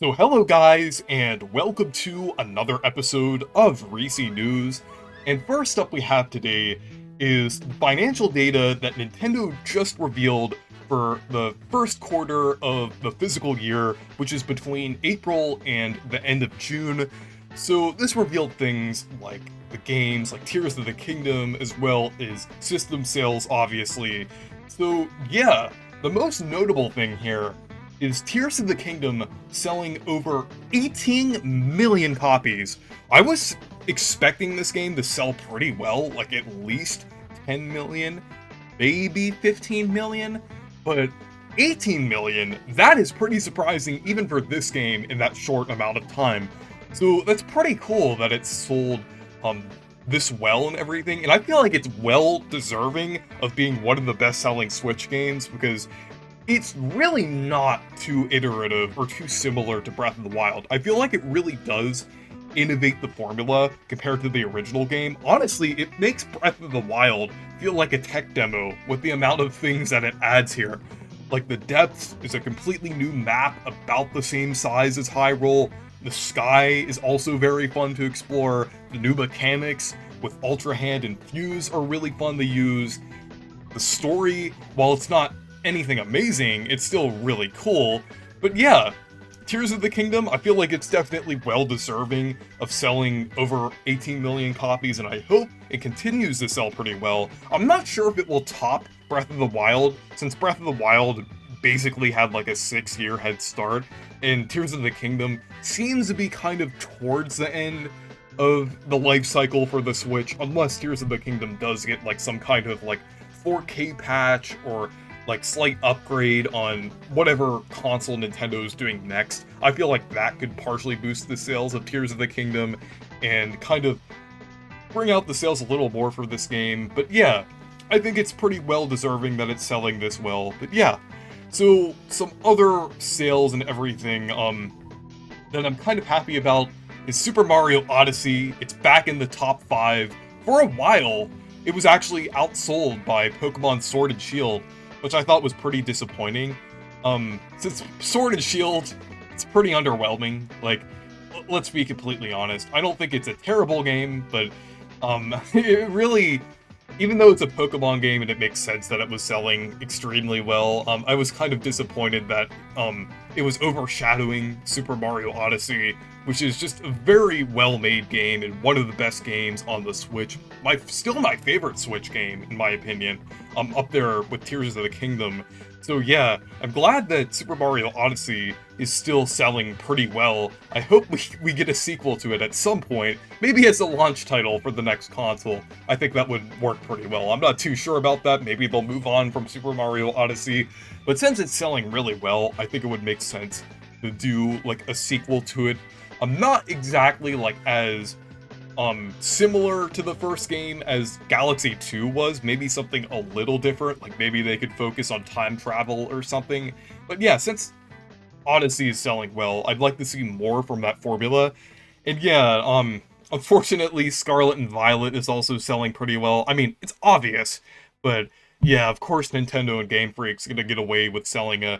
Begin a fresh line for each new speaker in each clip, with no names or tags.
So hello guys, and welcome to another episode of Reecee News. And first up we have today is the financial data that Nintendo just revealed for the first quarter of the fiscal year, which is between April and the end of June. So this revealed things like the games, like Tears of the Kingdom, as well as system sales, obviously. So yeah, the most notable thing here is Tears of the Kingdom selling over 18 million copies. I was expecting this game to sell pretty well, like at least 10 million, maybe 15 million, but 18 million, that is pretty surprising even for this game in that short amount of time. So that's pretty cool that it's sold this well and everything, and I feel like it's well deserving of being one of the best-selling Switch games because it's really not too iterative or too similar to Breath of the Wild. I feel like it really does innovate the formula compared to the original game. Honestly, it makes Breath of the Wild feel like a tech demo with the amount of things that it adds here. Like the Depths is a completely new map about the same size as Hyrule. The sky is also very fun to explore. The new mechanics with Ultra Hand and Fuse are really fun to use. The story, while it's not anything amazing, it's still really cool. But yeah, Tears of the Kingdom, I feel like it's definitely well deserving of selling over 18 million copies, and I hope it continues to sell pretty well. I'm not sure if it will top Breath of the Wild, since Breath of the Wild basically had like a 6-year head start, and Tears of the Kingdom seems to be kind of towards the end of the life cycle for the Switch, unless Tears of the Kingdom does get like some kind of like 4K patch or like slight upgrade on whatever console Nintendo's doing next. I feel like that could partially boost the sales of Tears of the Kingdom and kind of bring out the sales a little more for this game. But yeah, I think it's pretty well deserving that it's selling this well. But yeah, so some other sales and everything that I'm kind of happy about is Super Mario Odyssey. It's back in the top 5. For a while, it was actually outsold by Pokemon Sword and Shield, which I thought was pretty disappointing. Since Sword and Shield, it's pretty underwhelming. Like, let's be completely honest. I don't think it's a terrible game, but it really, even though it's a Pokemon game and it makes sense that it was selling extremely well, I was kind of disappointed that it was overshadowing Super Mario Odyssey, which is just a very well-made game and one of the best games on the Switch. Still my favorite Switch game, in my opinion, up there with Tears of the Kingdom. So yeah, I'm glad that Super Mario Odyssey is still selling pretty well. I hope we get a sequel to it at some point, maybe as a launch title for the next console. I think that would work pretty well. I'm not too sure about that, maybe they'll move on from Super Mario Odyssey, but since it's selling really well, I think it would make sense to do like a sequel to it. I'm not exactly like as similar to the first game as Galaxy 2 was, maybe something a little different, like maybe they could focus on time travel or something. But yeah, since Odyssey is selling well, I'd like to see more from that formula. And yeah, unfortunately Scarlet and Violet is also selling pretty well. I mean, it's obvious, but yeah, of course Nintendo and Game Freak's gonna get away with selling a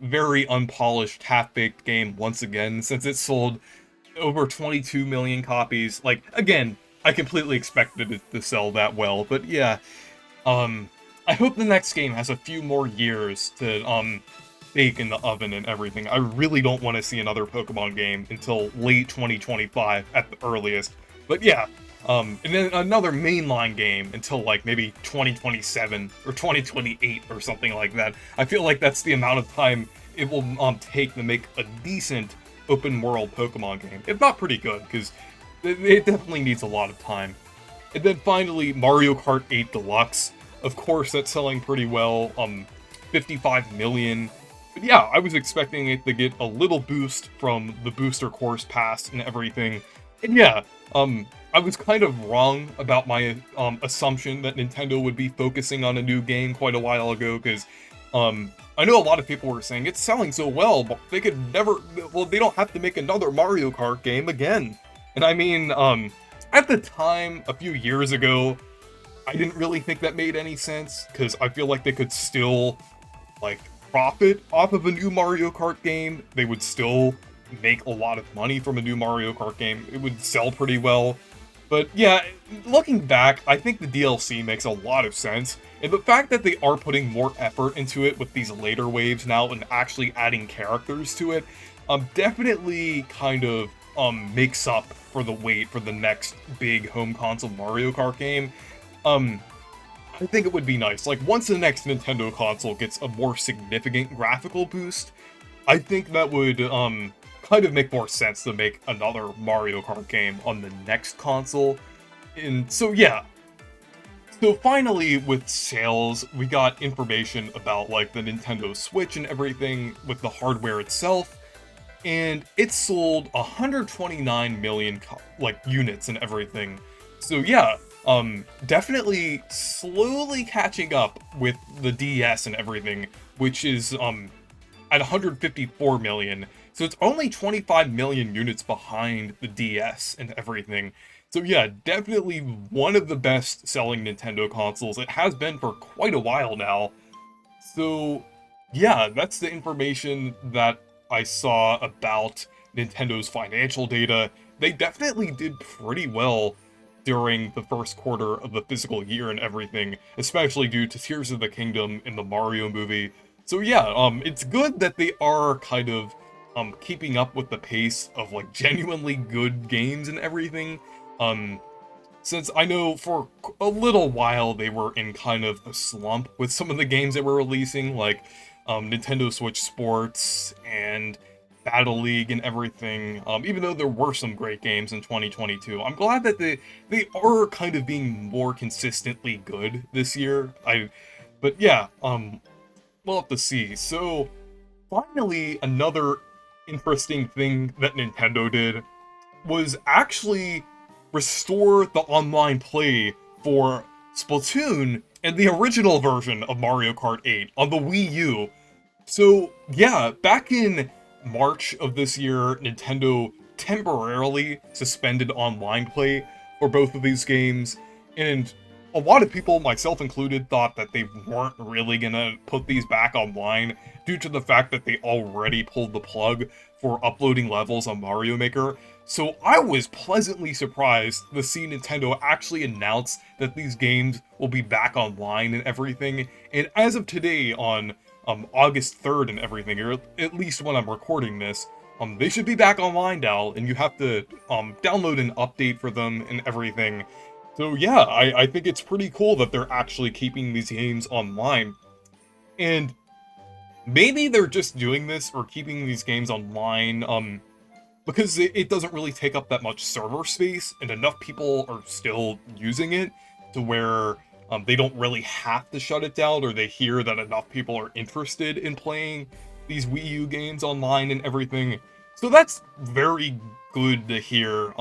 very unpolished, half-baked game once again, since it sold over 22 million copies. Like, again, I completely expected it to sell that well, but yeah, I hope the next game has a few more years to bake in the oven and everything. I really don't want to see another Pokemon game until late 2025 at the earliest. But yeah, and then another mainline game until like maybe 2027 or 2028 or something like that. I feel like that's the amount of time it will take to make a decent open world Pokemon game. If not pretty good, because it definitely needs a lot of time. And then finally, Mario Kart 8 Deluxe. Of course, that's selling pretty well. 55 million. But yeah, I was expecting it to get a little boost from the booster course pass and everything. And yeah, I was kind of wrong about my assumption that Nintendo would be focusing on a new game quite a while ago, because I know a lot of people were saying it's selling so well, but they could never, well, they don't have to make another Mario Kart game again. And I mean, at the time, a few years ago, I didn't really think that made any sense, because I feel like they could still, like, profit off of a new Mario Kart game. They would still make a lot of money from a new Mario Kart game. It would sell pretty well. But yeah, looking back, I think the DLC makes a lot of sense, and the fact that they are putting more effort into it with these later waves now and actually adding characters to it, definitely kind of makes up for the wait for the next big home console Mario Kart game. I think it would be nice, like once the next Nintendo console gets a more significant graphical boost, I think that would kind of make more sense to make another Mario Kart game on the next console. And so yeah, so finally with sales, we got information about like the Nintendo Switch and everything with the hardware itself, and it sold 129 million like units and everything. So yeah, definitely slowly catching up with the DS and everything, which is at 154 million. So it's only 25 million units behind the DS and everything. So yeah, definitely one of the best selling Nintendo consoles. It has been for quite a while now. So yeah, that's the information that I saw about Nintendo's financial data. They definitely did pretty well during the first quarter of the fiscal year and everything, especially due to Tears of the Kingdom and the Mario movie. So yeah, it's good that they are kind of keeping up with the pace of like genuinely good games and everything. Um, since I know for a little while they were in kind of a slump with some of the games that were releasing, like Nintendo Switch Sports and Battle League and everything. Even though there were some great games in 2022, I'm glad that they are kind of being more consistently good this year. But yeah, we'll have to see. So finally, another interesting thing that Nintendo did was actually restore the online play for Splatoon and the original version of Mario Kart 8 on the Wii U. So yeah, back in March of this year, Nintendo temporarily suspended online play for both of these games, and a lot of people, myself included, thought that they weren't really gonna put these back online due to the fact that they already pulled the plug for uploading levels on Mario Maker. So I was pleasantly surprised to see Nintendo actually announce that these games will be back online and everything. And as of today, on August 3rd and everything, or at least when I'm recording this, they should be back online now, and you have to download an update for them and everything. So yeah, I think it's pretty cool that they're actually keeping these games online. And maybe they're just doing this or keeping these games online because it doesn't really take up that much server space, and enough people are still using it to where they don't really have to shut it down, or they hear that enough people are interested in playing these Wii U games online and everything. So that's very good to hear.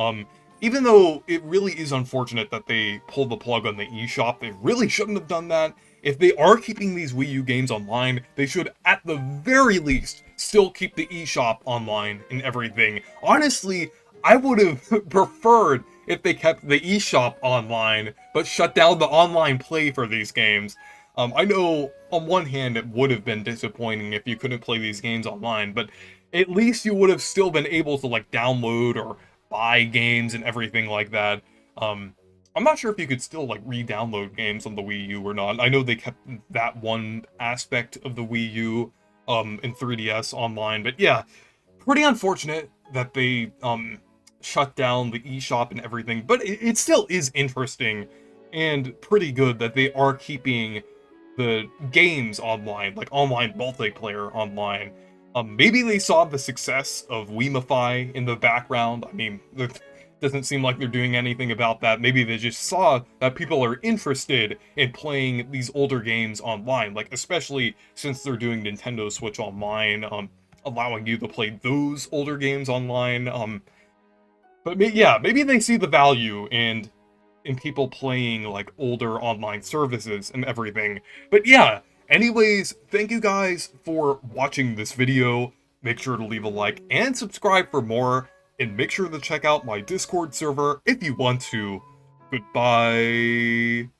Even though it really is unfortunate that they pulled the plug on the eShop, they really shouldn't have done that. If they are keeping these Wii U games online, they should, at the very least, still keep the eShop online and everything. Honestly, I would have preferred if they kept the eShop online, but shut down the online play for these games. I know, on one hand, it would have been disappointing if you couldn't play these games online, but at least you would have still been able to, like, download or buy games and everything like that. I'm not sure if you could still like re-download games on the Wii U or not. I know they kept that one aspect of the Wii U in 3DS online, but yeah, pretty unfortunate that they shut down the eShop and everything, but it still is interesting and pretty good that they are keeping the games online, like online multiplayer online. Maybe they saw the success of Wiimify in the background. I mean, it doesn't seem like they're doing anything about that. Maybe they just saw that people are interested in playing these older games online, like especially since they're doing Nintendo Switch Online, allowing you to play those older games online. But yeah, maybe they see the value in people playing like older online services and everything. But yeah, anyways, thank you guys for watching this video. Make sure to leave a like and subscribe for more, and make sure to check out my Discord server if you want to. Goodbye.